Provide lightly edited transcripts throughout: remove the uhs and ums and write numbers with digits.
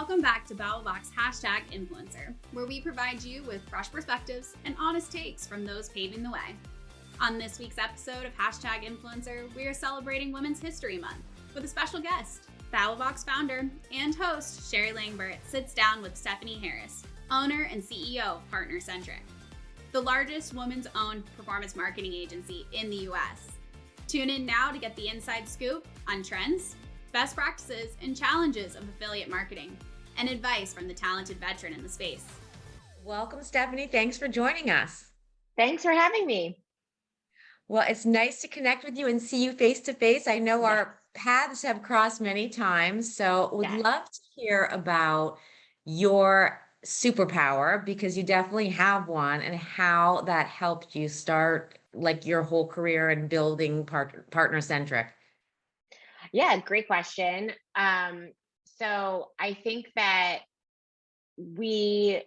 Welcome back to BattleBox #Influencer, where we provide you with fresh perspectives and honest takes from those paving the way. On this week's episode of #Influencer, we are celebrating Women's History Month with a special guest. BattleBox founder and host Sherry Langbert sits down with Stephanie Harris, owner and CEO of PartnerCentric, the largest women's-owned performance marketing agency in the U.S. Tune in now to get the inside scoop on trends, best practices, and challenges of affiliate marketing, and advice from the talented veteran in the space. Welcome, Stephanie. Thanks for joining us. Thanks for having me. Well, it's nice to connect with you and see you face to face. I know our paths have crossed many times, so would love to hear about your superpower, because you definitely have one, and how that helped you start like your whole career and building PartnerCentric. Yeah, great question. So I think that we,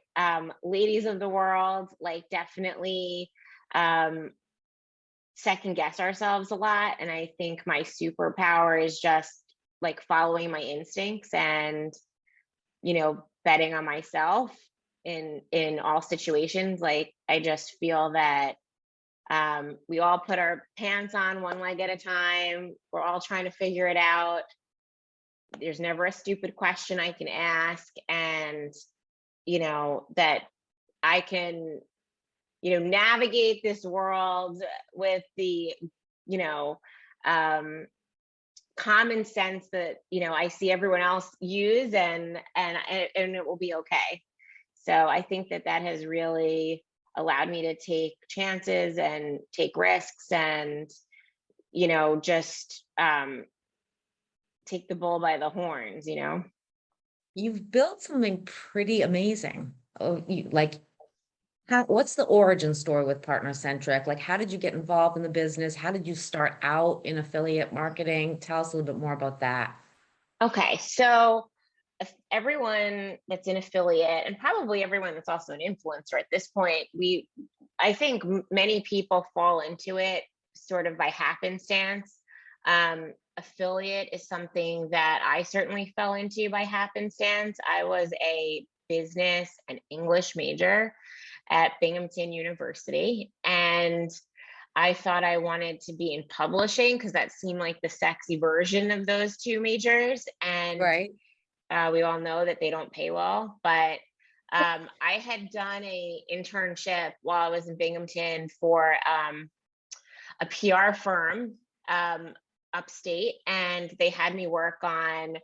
ladies of the world, like definitely second guess ourselves a lot. And I think my superpower is just like following my instincts and, betting on myself in all situations. Like I just feel that we all put our pants on one leg at a time. We're all trying to figure it out. There's never a stupid question I can ask. And, that I can, navigate this world with the, common sense that, I see everyone else use and it will be okay. So I think that has really allowed me to take chances and take risks and, just take the bull by the horns, You've built something pretty amazing. What's the origin story with PartnerCentric? Like, how did you get involved in the business? How did you start out in affiliate marketing? Tell us a little bit more about that. Okay, so if everyone that's an affiliate, and probably everyone that's also an influencer at this point, I think many people fall into it sort of by happenstance. Affiliate is something that I certainly fell into by happenstance. I was a business and English major at Binghamton University, and I thought I wanted to be in publishing because that seemed like the sexy version of those two majors. And we all know that they don't pay well, but I had done a internship while I was in Binghamton for a PR firm upstate, and they had me work on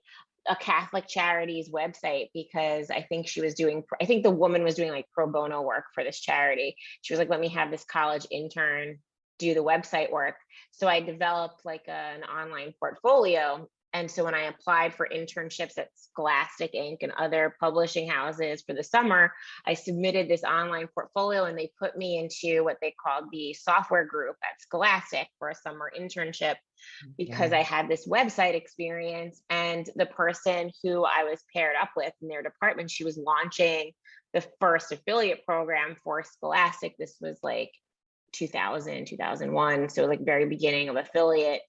a Catholic Charities website because I think the woman was doing like pro bono work for this charity. She was like, let me have this college intern do the website work. So I developed like an online portfolio. And so when I applied for internships at Scholastic Inc. and other publishing houses for the summer, I submitted this online portfolio and they put me into what they called the software group at Scholastic for a summer internship because I had this website experience. And the person who I was paired up with in their department, she was launching the first affiliate program for Scholastic. This was like 2000, 2001. So like very beginning of affiliate.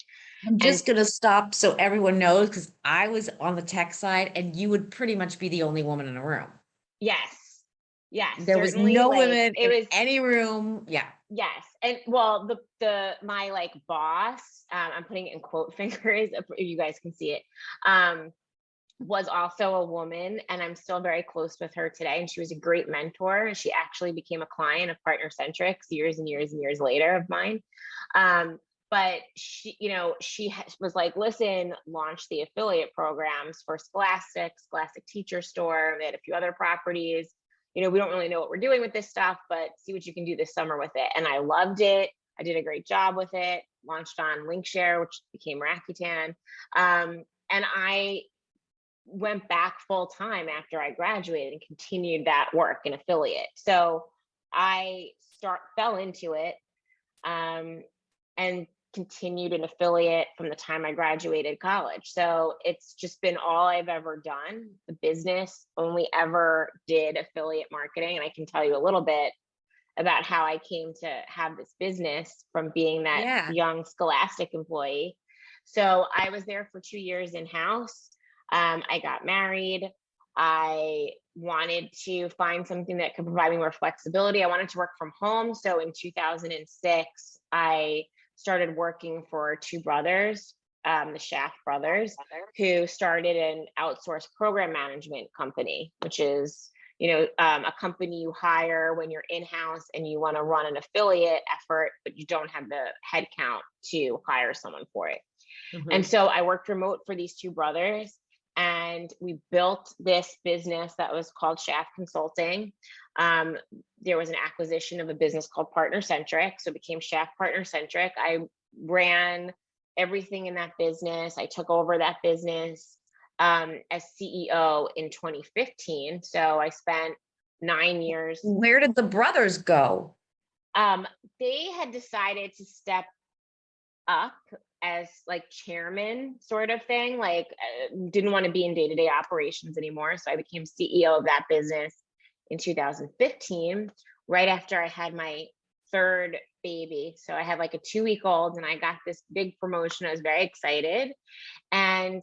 I'm just going to stop so everyone knows, because I was on the tech side and you would pretty much be the only woman in a room. Yes. There was no women in any room. Yeah. Yes. And well, my like boss, I'm putting it in quote fingers if you guys can see it, was also a woman, and I'm still very close with her today. And she was a great mentor. She actually became a client of PartnerCentric years and years and years later of mine. But she was like, listen, launch the affiliate programs for Scholastic Teacher Store. They had a few other properties. We don't really know what we're doing with this stuff, but see what you can do this summer with it. And I loved it. I did a great job with it. Launched on Linkshare, which became Rakuten. And I went back full time after I graduated and continued that work in affiliate. So I fell into it and continued an affiliate from the time I graduated college. So it's just been all I've ever done. The business only ever did affiliate marketing. And I can tell you a little bit about how I came to have this business from being that young Scholastic employee. So I was there for 2 years in-house. I got married. I wanted to find something that could provide me more flexibility. I wanted to work from home. So in 2006, I started working for two brothers, the Shaft brothers, who started an outsourced program management company, which is, a company you hire when you're in-house and you want to run an affiliate effort, but you don't have the headcount to hire someone for it. And so I worked remote for these two brothers, and we built this business that was called Shaft Consulting. There was an acquisition of a business called Partner Centric, so it became Shaft Partner Centric. I ran everything in that business. I took over that business as CEO in 2015. So I spent 9 years. Where did the brothers go? They had decided to step up as like chairman sort of thing, like didn't want to be in day-to-day operations anymore. So I became CEO of that business in 2015, right after I had my third baby. So I had like a 2-week-old and I got this big promotion. I was very excited. And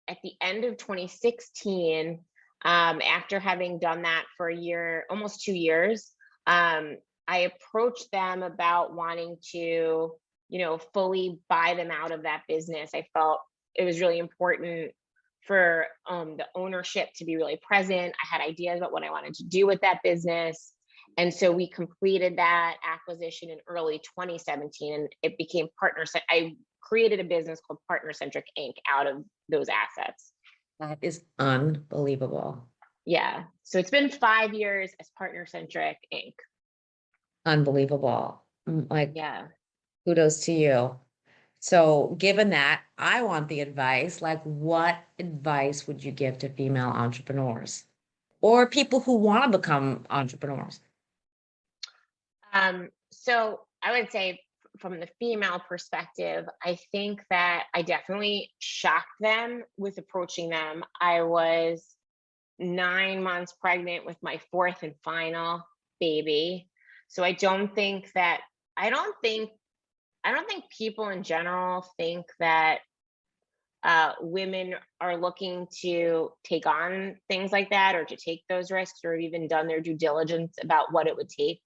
at the end of 2016, after having done that for a year, almost 2 years, I approached them about wanting to, fully buy them out of that business. I felt it was really important for the ownership to be really present. I had ideas about what I wanted to do with that business. And so we completed that acquisition in early 2017, and it became I created a business called Partner Centric Inc. out of those assets. That is unbelievable. Yeah. So it's been 5 years as Partner Centric Inc. Unbelievable. Yeah. Kudos to you. So given that, I want the advice, like what advice would you give to female entrepreneurs or people who want to become entrepreneurs? So I would say from the female perspective, I think that I definitely shocked them with approaching them. I was 9 months pregnant with my fourth and final baby. So I don't think people in general think that women are looking to take on things like that or to take those risks or even done their due diligence about what it would take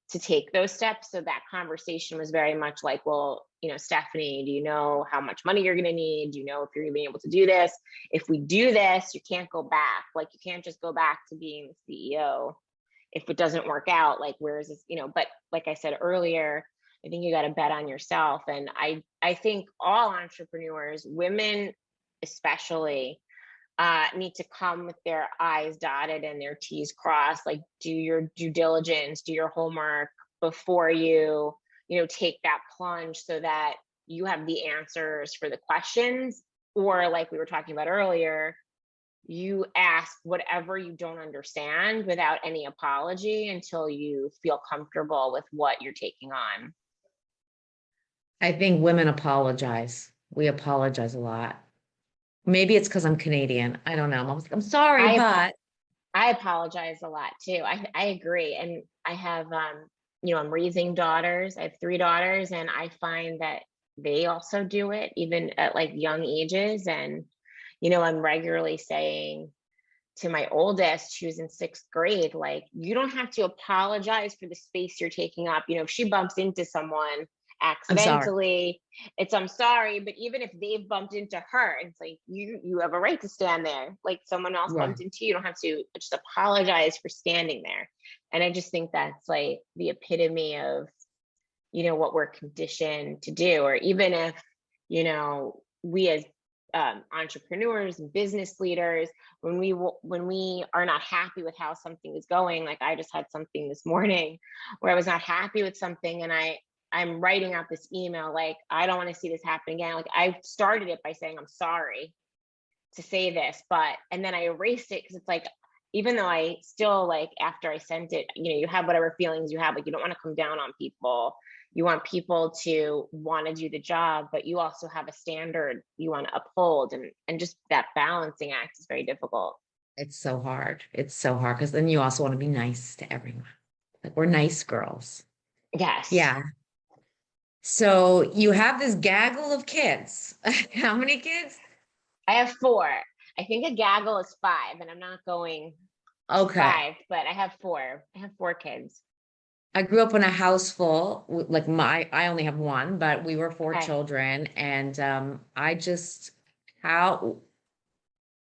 to take those steps. So that conversation was very much like, well, Stephanie, do you know how much money you're going to need? Do you know if you're going to be able to do this? If we do this, you can't go back. Like, you can't just go back to being the CEO if it doesn't work out. Like, where is this, but like I said earlier, I think you got to bet on yourself. And I think all entrepreneurs, women especially, need to come with their I's dotted and their T's crossed. Like, do your due diligence, do your homework before you, take that plunge so that you have the answers for the questions. Or like we were talking about earlier, you ask whatever you don't understand without any apology until you feel comfortable with what you're taking on. I think women apologize. We apologize a lot. Maybe it's because I'm Canadian. I don't know. I'm sorry, but I apologize a lot too. I agree. And I have, I'm raising daughters. I have 3 daughters, and I find that they also do it even at like young ages. And, I'm regularly saying to my oldest, who's in 6th grade, like, you don't have to apologize for the space you're taking up. If she bumps into someone accidentally, I'm sorry, but even if they've bumped into her, it's like you have a right to stand there. Like, someone else bumped into you, you don't have to just apologize for standing there. And I just think that's like the epitome of what we're conditioned to do. Or even if we as entrepreneurs and business leaders, when we are not happy with how something is going, like I just had something this morning where I was not happy with something, and I'm writing out this email, like, I don't want to see this happen again. Like, I started it by saying, I'm sorry to say this, and then I erased it because it's like, even though I still, like, after I sent it, you have whatever feelings you have, like, you don't want to come down on people. You want people to want to do the job, but you also have a standard you want to uphold. And just that balancing act is very difficult. it's so hard. It's so hard because then you also want to be nice to everyone. Like, we're nice girls. Yes. Yeah. So you have this gaggle of kids. How many kids? I have 4. I think a gaggle is 5, and I'm not going Okay. 5, but I have 4. I have 4 kids. I grew up in a house full, like I only have one, but we were 4 Okay. children. And I just, how,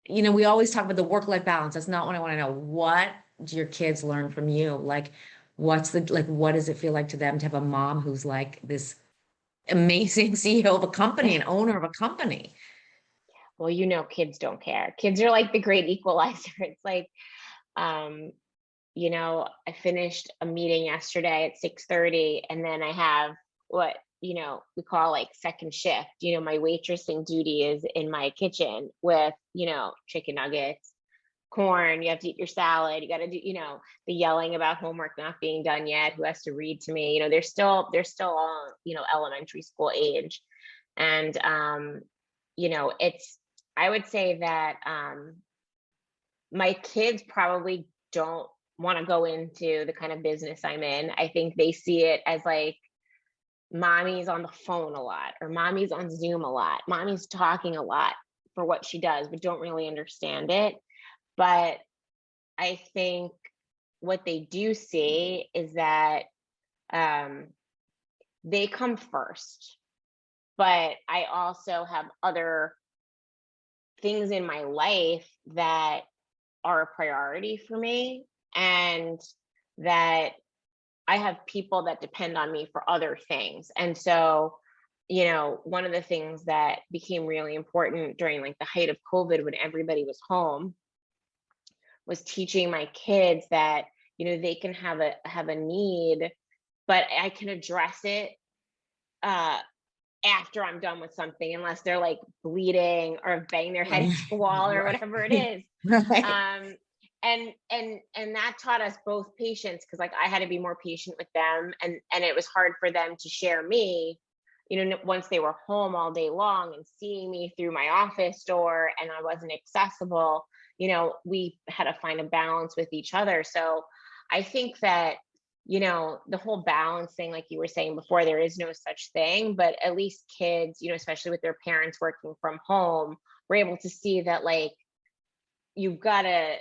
we always talk about the work-life balance. That's not what I want to know. What do your kids learn from you? Like, what does it feel like to them to have a mom who's like this amazing CEO of a company and owner of a company? Well, kids don't care. Kids are like the great equalizer. It's like, um, I finished a meeting yesterday at 6:30, and then I have what, we call like second shift. My waitressing duty is in my kitchen with, chicken nuggets, corn, you have to eat your salad, you got to do, the yelling about homework not being done yet, who has to read to me. They're still all, elementary school age. And it's I would say that my kids probably don't want to go into the kind of business I'm in. I think they see it as like mommy's on the phone a lot, or mommy's on Zoom a lot, mommy's talking a lot for what she does, but don't really understand it. But I think what they do see is that they come first, but I also have other things in my life that are a priority for me, and that I have people that depend on me for other things. And so, one of the things that became really important during like the height of COVID, when everybody was home, was teaching my kids that, they can have a need, but I can address it after I'm done with something, unless they're like bleeding or bang their head against the wall or whatever it is. Right. And that taught us both patience, because like I had to be more patient with them, and it was hard for them to share me, once they were home all day long and seeing me through my office door and I wasn't accessible. We had to find a balance with each other. So I think that, the whole balance thing, like you were saying before, there is no such thing, but at least kids, especially with their parents working from home, were able to see that like you've got to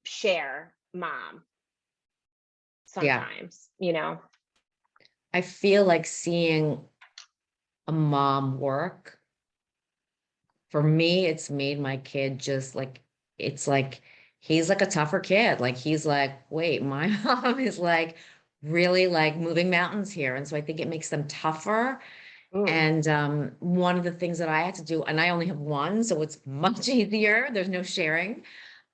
share mom Yeah. sometimes, I feel like seeing a mom work, for me, it's made my kid just like, it's like, he's like a tougher kid. Like, he's like, wait, my mom is like really like moving mountains here. And so I think it makes them tougher. Mm. And one of the things that I had to do, and I only have one, so it's much easier. There's no sharing.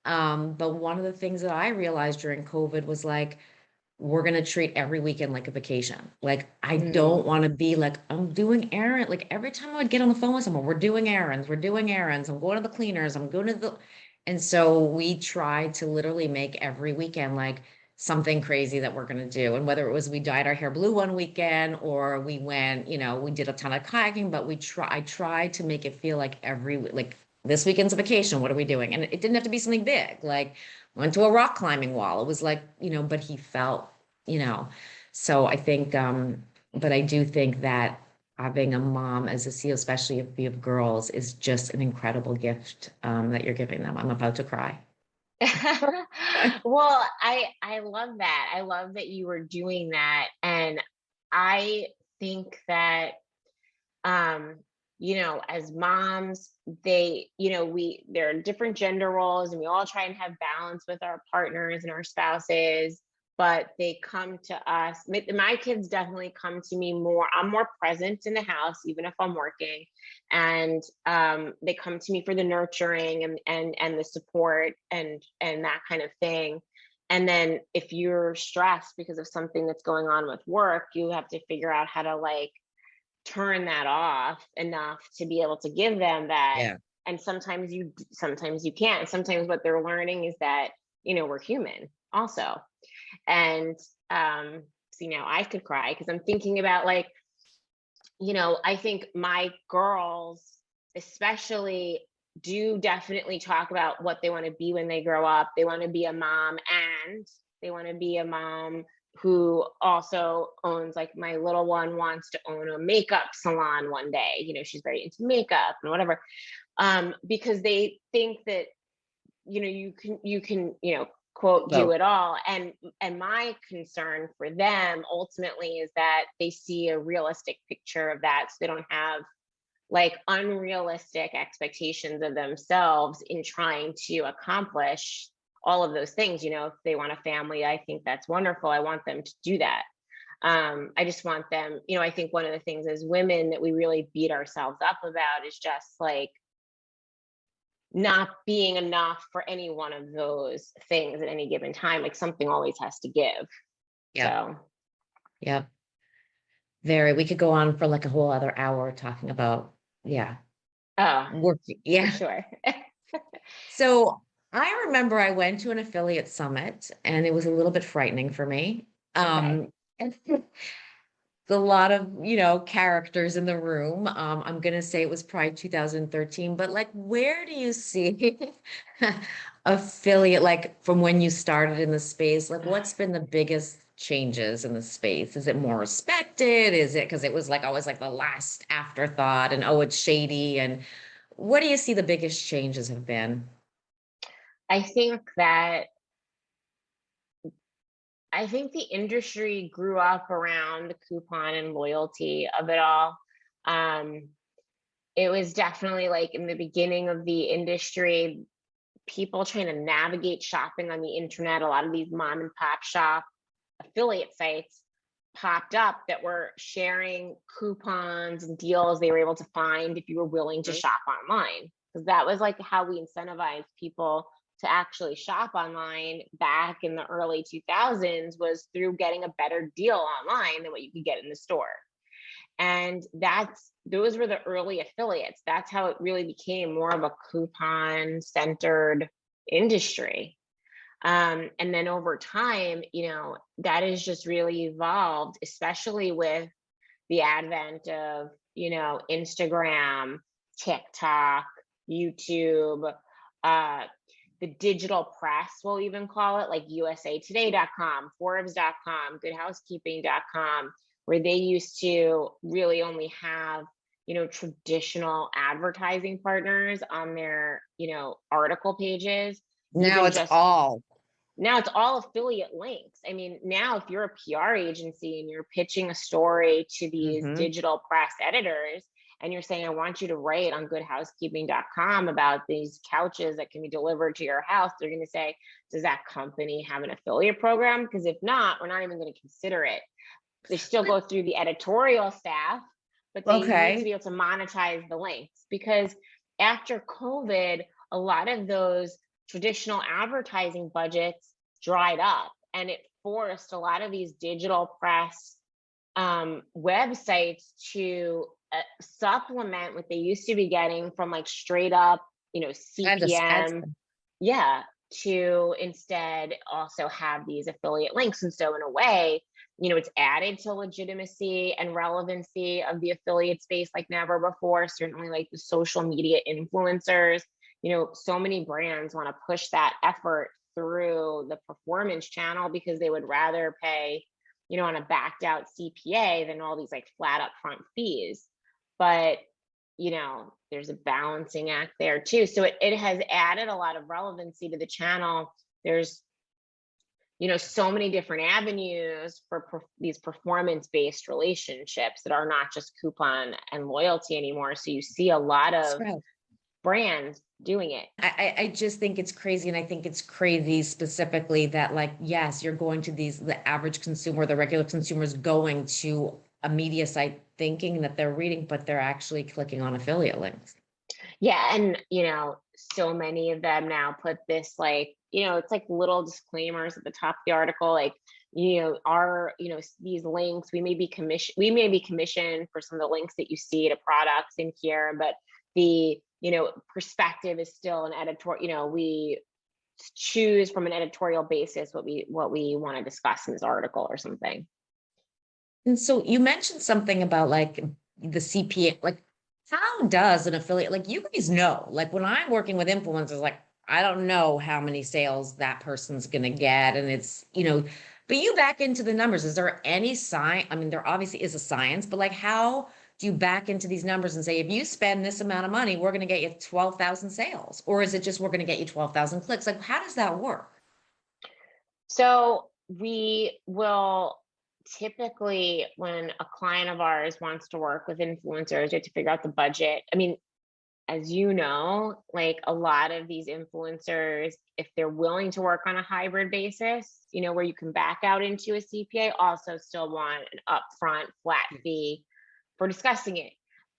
But one of the things that I realized during COVID was like, we're going to treat every weekend like a vacation. Like, I don't want to be like, I'm doing errand. Like, every time I would get on the phone with someone, we're doing errands, I'm going to the cleaners, I'm going to the, and so we tried to literally make every weekend like something crazy that we're going to do. And whether it was we dyed our hair blue one weekend, or we went, we did a ton of kayaking, but I tried to make it feel like like this weekend's a vacation. What are we doing? And it didn't have to be something big. Like, went to a rock climbing wall. It was like, but he felt, you know, so I think, but I do think that having a mom as a CEO, especially if you have girls, is just an incredible gift, that you're giving them. I'm about to cry. Well, I love that. I love that you were doing that. And I think that, as moms, there are different gender roles, and we all try and have balance with our partners and our spouses, but they come to us. My kids definitely come to me more. I'm more present in the house, even if I'm working, and they come to me for the nurturing and the support and that kind of thing. And then if you're stressed because of something that's going on with work, you have to figure out how to like turn that off enough to be able to give them that. Yeah. And sometimes you can't. Sometimes what they're learning is that, we're human also. And see, now I could cry because I'm thinking about like, I think my girls especially do definitely talk about what they want to be when they grow up. They want to be a mom, and they want to be a mom who also owns, like my little one wants to own a makeup salon one day. She's very into makeup and whatever. because they think that, you can, quote, do Vote. it all. And my concern for them ultimately is that they see a realistic picture of that. So they don't have like unrealistic expectations of themselves in trying to accomplish all of those things. If they want a family, I think that's wonderful. I want them to do that. I just want them, I think one of the things as women that we really beat ourselves up about is just like not being enough for any one of those things at any given time. Like something always has to give. Yeah. So, Yeah. We could go on for like a whole other hour talking about, yeah, oh, work. for Yeah. sure. So I remember I went to an affiliate summit and it was a little bit frightening for me. Okay. And a lot of, characters in the room. I'm gonna say it was probably 2013, but like, where do you see affiliate, like from when you started in the space? Like, what's been the biggest changes in the space? Is it more respected? Is it because it was like always like the last afterthought and oh, it's shady? And what do you see the biggest changes have been? I think the industry grew up around the coupon and loyalty of it all. Um, it was definitely like in the beginning of the industry, people trying to navigate shopping on the internet. A lot of these mom and pop shop affiliate sites popped up that were sharing coupons and deals they were able to find if you were willing to Mhm. shop online. Because that was like how we incentivized people to actually shop online back in the early 2000s, was through getting a better deal online than what you could get in the store. And those were the early affiliates. That's how it really became more of a coupon centered industry. And then over time, that has just really evolved, especially with the advent of, Instagram, TikTok, YouTube, uh, the digital press, we'll even call it, like usatoday.com, Forbes.com, goodhousekeeping.com, where they used to really only have, traditional advertising partners on their, article pages. Now Even it's just all. now it's all affiliate links. I mean, now if you're a PR agency and you're pitching a story to these Mhm. digital press editors and you're saying, I want you to write on goodhousekeeping.com about these couches that can be delivered to your house, they're going to say, does that company have an affiliate program? Because if not, we're not even going to consider it. They still go through the editorial staff, but they need to Okay. be able to monetize the links, because after COVID, a lot of those traditional advertising budgets dried up, and it forced a lot of these digital press websites to supplement what they used to be getting from like straight up, And the ads. CPM, yeah, to instead also have these affiliate links. And so in a way, it's added to legitimacy and relevancy of the affiliate space like never before. Certainly like the social media influencers, so many brands want to push that effort through the performance channel because they would rather pay, on a backed out CPA than all these like flat upfront fees. But there's a balancing act there too. So it has added a lot of relevancy to the channel. There's, so many different avenues for these performance-based relationships that are not just coupon and loyalty anymore. So you see a lot That's of right. brands doing it. I just think it's crazy. And I think it's crazy specifically that, like, yes, you're going to the average consumer, the regular consumer is going to a media site thinking that they're reading, but they're actually clicking on affiliate links. Yeah, and so many of them now put this like, it's like little disclaimers at the top of the article, like, these links, we may be commissioned for some of the links that you see to products in here, but the, perspective is still an editorial, we choose from an editorial basis what we want to discuss in this article or something. And so you mentioned something about like the CPA, like how does an affiliate, like you guys know, like when I'm working with influencers, like I don't know how many sales that person's going to get. And it's, but you back into the numbers. Is there any sign? I mean, there obviously is a science, but like how do you back into these numbers and say, if you spend this amount of money, we're going to get you 12,000 sales? Or is it just, we're going to get you 12,000 clicks? Like, how does that work? So we will typically, when a client of ours wants to work with influencers, you have to figure out the budget. I mean, as you know, like a lot of these influencers, if they're willing to work on a hybrid basis, where you can back out into a CPA, also still want an upfront flat fee for discussing it.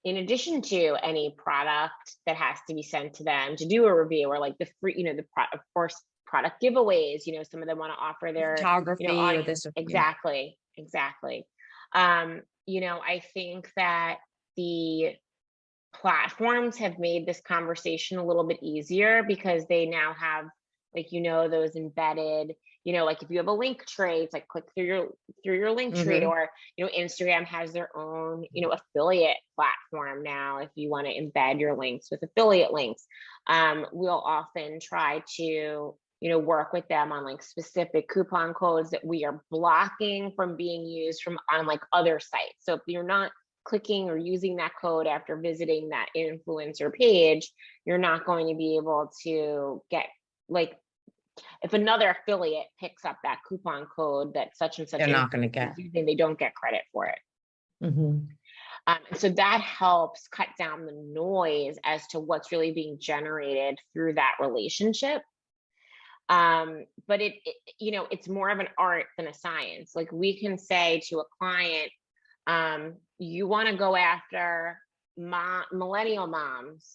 In addition to any product that has to be sent to them to do a review, or like the free, of course, product giveaways, some of them want to offer their Photography or this. Exactly. I think that the platforms have made this conversation a little bit easier because they now have, like, those embedded, like if you have a link tree, it's like click through your link tree, or Instagram has their own affiliate platform now. If you want to embed your links with affiliate links, we'll often try to work with them on like specific coupon codes that we are blocking from being used from on like other sites. So if you're not clicking or using that code after visiting that influencer page, you're not going to be able to get, like, if another affiliate picks up that coupon code that such and such, they're not going to get using, they don't get credit for it. So that helps cut down the noise as to what's really being generated through that relationship. But it's more of an art than a science. Like, we can say to a client, you want to go after millennial moms,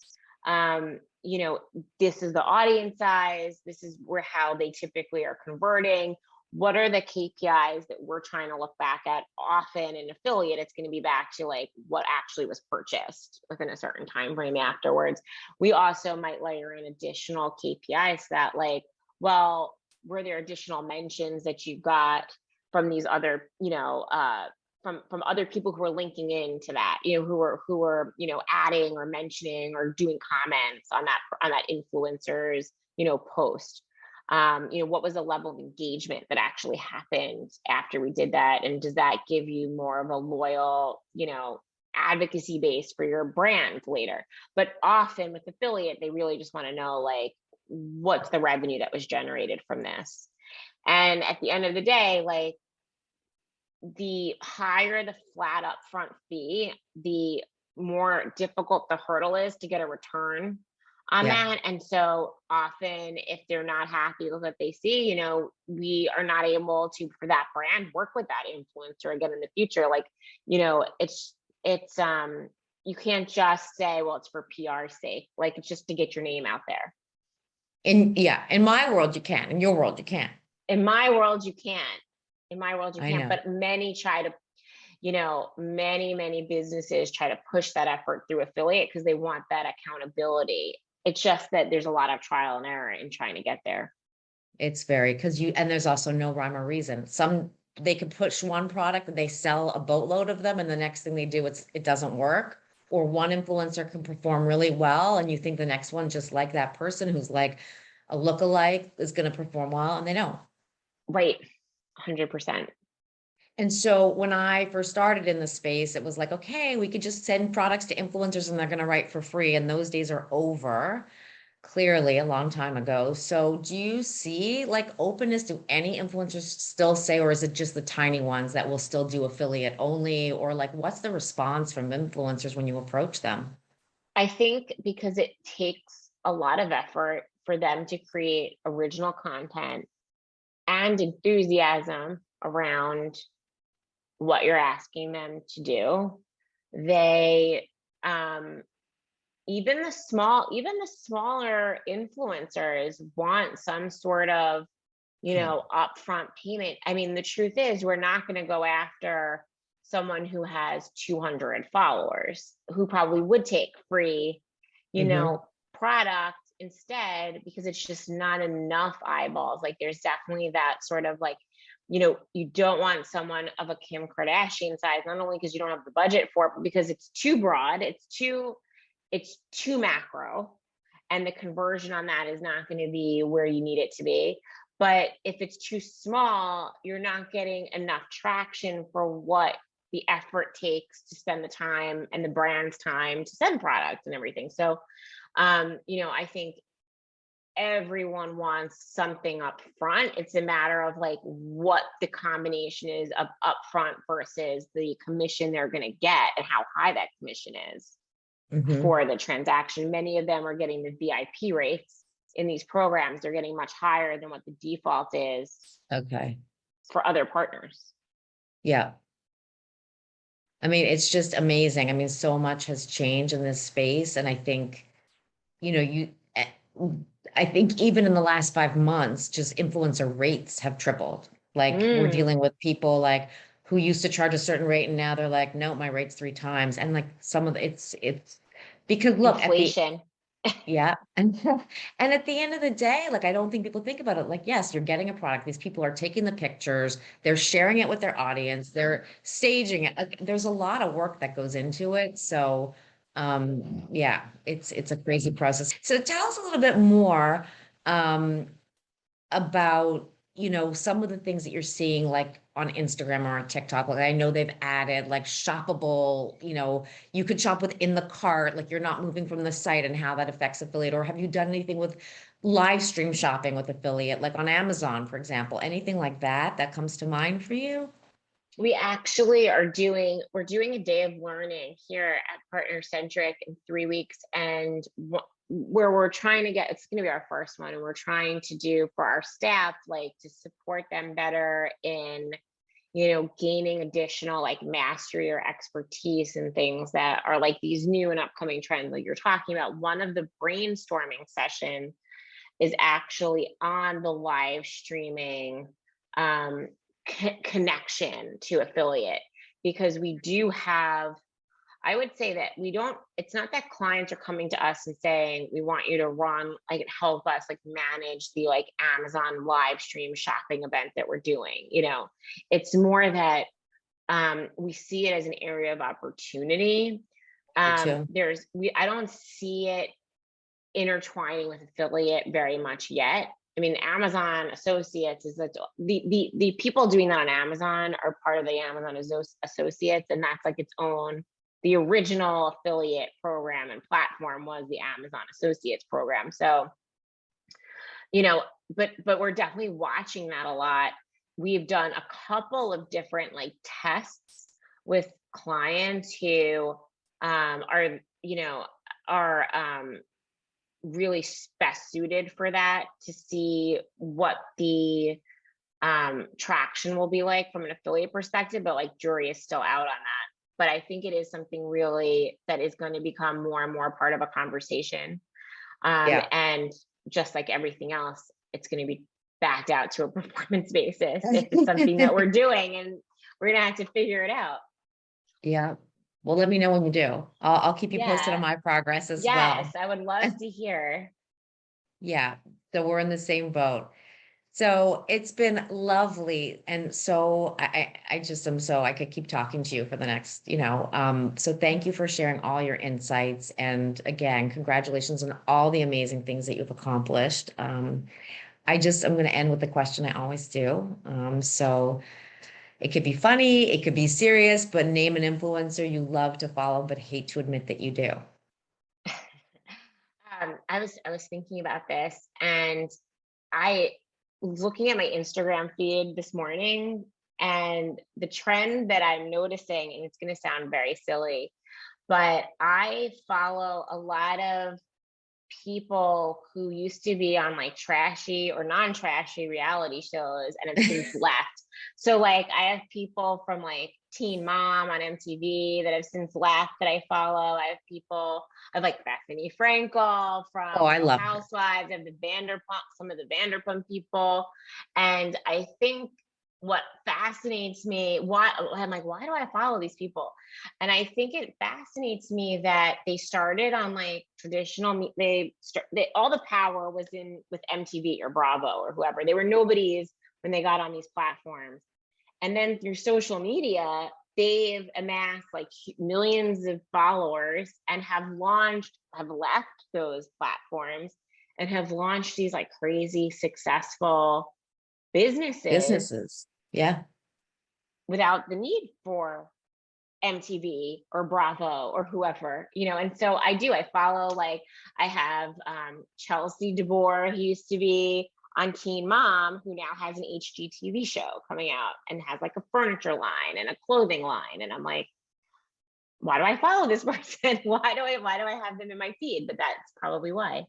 this is the audience size, this is how they typically are converting. What are the KPIs that we're trying to look back at? Often in affiliate, it's going to be back to like what actually was purchased within a certain time frame afterwards. We also might layer in additional KPIs that, like, well, were there additional mentions that you got from these other, from other people who are linking into that, who are adding or mentioning or doing comments on that influencer's post. What was the level of engagement that actually happened after we did that, and does that give you more of a loyal advocacy base for your brand later? But often with affiliate, they really just want to know, like, what's the revenue that was generated from this. And at the end of the day, like, the higher the flat upfront fee, the more difficult the hurdle is to get a return on that. And so often, if they're not happy with what they see, we are not able to, for that brand, work with that influencer again in the future. Like, it's you can't just say, well, it's for PR sake. Like, it's just to get your name out there. In my world, you can. In your world, you can't. In my world, you can't. But many try to, many businesses try to push that effort through affiliate because they want that accountability. It's just that there's a lot of trial and error in trying to get there. It's very, and there's also no rhyme or reason. They could push one product and they sell a boatload of them, and the next thing they do, it doesn't work. Or one influencer can perform really well, and you think the next one, just like that person who's like a lookalike, is going to perform well, and they don't. Right. 100%. And so when I first started in the space, it was like, okay, we could just send products to influencers and they're going to write for free. And those days are over, clearly a long time ago. So do you see like openness? Do any influencers still say, or is it just the tiny ones that will still do affiliate only? Or like, what's the response from influencers when you approach them? I think because it takes a lot of effort for them to create original content and enthusiasm around what you're asking them to do, they even the smaller influencers want some sort of upfront payment. I mean, the truth is, we're not going to go after someone who has 200 followers who probably would take free product instead, because it's just not enough eyeballs. Like, there's definitely that sort of like, you don't want someone of a Kim Kardashian size, not only because you don't have the budget for it, but because it's too broad, it's too macro, and the conversion on that is not going to be where you need it to be. But if it's too small, you're not getting enough traction for what the effort takes to spend the time and the brand's time to send products and everything. So, I think everyone wants something up front. It's a matter of like what the combination is of upfront versus the commission they're going to get and how high that commission is for the transaction. Many of them are getting the VIP rates in these programs. They're getting much higher than what the default is for other partners. Yeah. I mean, it's just amazing. I mean, so much has changed in this space. And I think, I think even in the last 5 months, just influencer rates have tripled. Like we're dealing with people like who used to charge a certain rate and now they're like, no, my rate's 3 times. And like some of it's because look, inflation. Yeah. And at the end of the day, like, I don't think people think about it. Like, yes, you're getting a product. These people are taking the pictures, they're sharing it with their audience, they're staging it. There's a lot of work that goes into it. So, yeah, it's a crazy process. So tell us a little bit more, about, some of the things that you're seeing like on Instagram or on TikTok. Like I know they've added like shoppable, you could shop within the cart, like you're not moving from the site and how that affects affiliate. Or have you done anything with live stream shopping with affiliate, like on Amazon, for example, anything like that that comes to mind for you? We actually we're doing a day of learning here at Partner Centric in 3 weeks. And where we're trying to it's going to be our first one. And we're trying to do for our staff, like to support them better in, gaining additional like mastery or expertise in things that are like these new and upcoming trends like you're talking about. One of the brainstorming sessions is actually on the live streaming connection to affiliate, because we do have, I would say that it's not that clients are coming to us and saying, we want you to run, like help us like manage the like Amazon live stream shopping event that we're doing. It's more that we see it as an area of opportunity. I don't see it intertwining with affiliate very much yet. I mean, Amazon Associates is that the people doing that on Amazon are part of the Amazon Associates, and that's like its own. The original affiliate program and platform was the Amazon Associates program. So, but we're definitely watching that a lot. We've done a couple of different like tests with clients who are really best suited for that, to see what the traction will be like from an affiliate perspective, but like jury is still out on that. But I think it is something really that is going to become more and more part of a conversation. And just like everything else, it's going to be backed out to a performance basis if it's something that we're doing, and we're going to have to figure it out. Yeah. Well, let me know when you do. I'll keep you posted on my progress as well. Yes, I would love to hear. Yeah. So we're in the same boat. So it's been lovely. And so I just am I could keep talking to you for the next, so thank you for sharing all your insights. And again, congratulations on all the amazing things that you've accomplished. I'm going to end with the question I always do. So it could be funny, it could be serious, but name an influencer you love to follow, but hate to admit that you do. I was thinking about this, and I was looking at my Instagram feed this morning, and the trend that I'm noticing, and it's going to sound very silly, but I follow a lot of people who used to be on like trashy or non-trashy reality shows and have since left. So like I have people from like Teen Mom on MTV that have since left that I follow. I have people, I have like Bethany Frankel from I love Housewives, of the some of the Vanderpump people. And I think what fascinates me, I'm like, why do I follow these people? And I think it fascinates me that they started on like traditional, all the power was with MTV or Bravo or whoever. They were nobodies when they got on these platforms. And then through social media, they've amassed like millions of followers and have left those platforms and have launched these like crazy successful businesses. Yeah. Without the need for MTV or Bravo or whoever, and so I follow, like, I have Chelsea DeBoer, who used to be on Teen Mom, who now has an HGTV show coming out and has like a furniture line and a clothing line. And I'm like, why do I follow this person? Why do I have them in my feed? But that's probably why.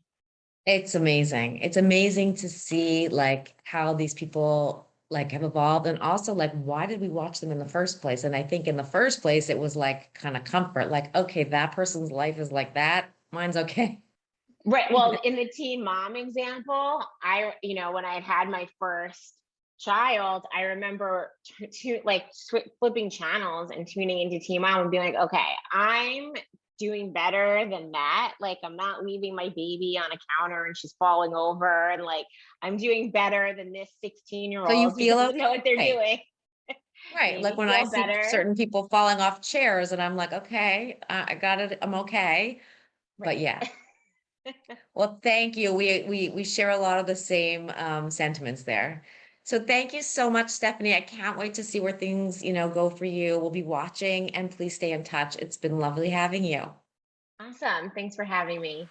It's amazing. It's amazing to see like how these people like have evolved, and also like why did we watch them in the first place? And I think in the first place it was like kind of comfort, like, okay, that person's life is like that, mine's okay. Right. Well, in the Teen Mom example, when I had my first child, I remember flipping channels and tuning into Teen Mom and being like, okay, I'm doing better than that. Like, I'm not leaving my baby on a counter and she's falling over, and like, I'm doing better than this 16-year-old. So you feel know what they're okay. doing. Right. Like when I see certain people falling off chairs and I'm like, okay, I got it. I'm okay. Right. But yeah. Well, thank you. We share a lot of the same sentiments there. So thank you so much, Stephanie. I can't wait to see where things, go for you. We'll be watching, and please stay in touch. It's been lovely having you. Awesome. Thanks for having me.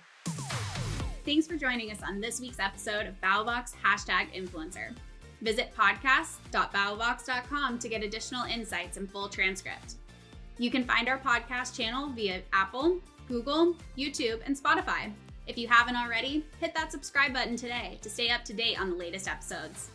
Thanks for joining us on this week's episode of BattlBox #Influencer. Visit podcast.battlebox.com to get additional insights and full transcript. You can find our podcast channel via Apple, Google, YouTube, and Spotify. If you haven't already, hit that subscribe button today to stay up to date on the latest episodes.